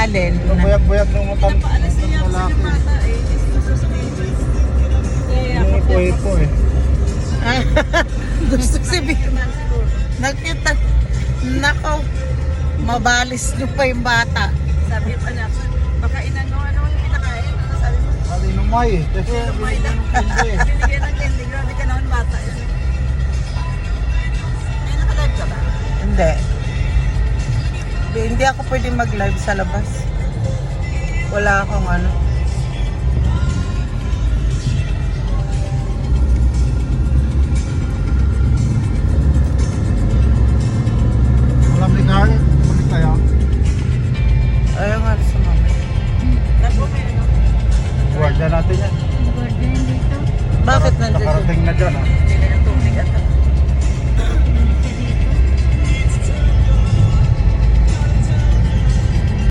Alin? Buyak-buyak ng matang Pinapaalis niya ako sa malaki. bata eh. Hindi sinususunod. Kaya ako Yung po eh. Gusto sabihin. naman siguro. Nakita. Nako. Mabalis nyo pa yung bata. Sabi pa niya, baka inano yung pinakain. Ano sabi mo? Sabi nung May eh. Kasi May binigyan ng lang. hindi eh. Binigyan ng candy. Grabe ka naman bata yan. Ay, nakalive ka ba? Hindi. Hindi ako pwede mag-live sa labas. Wala akong ano. Malamig hangin.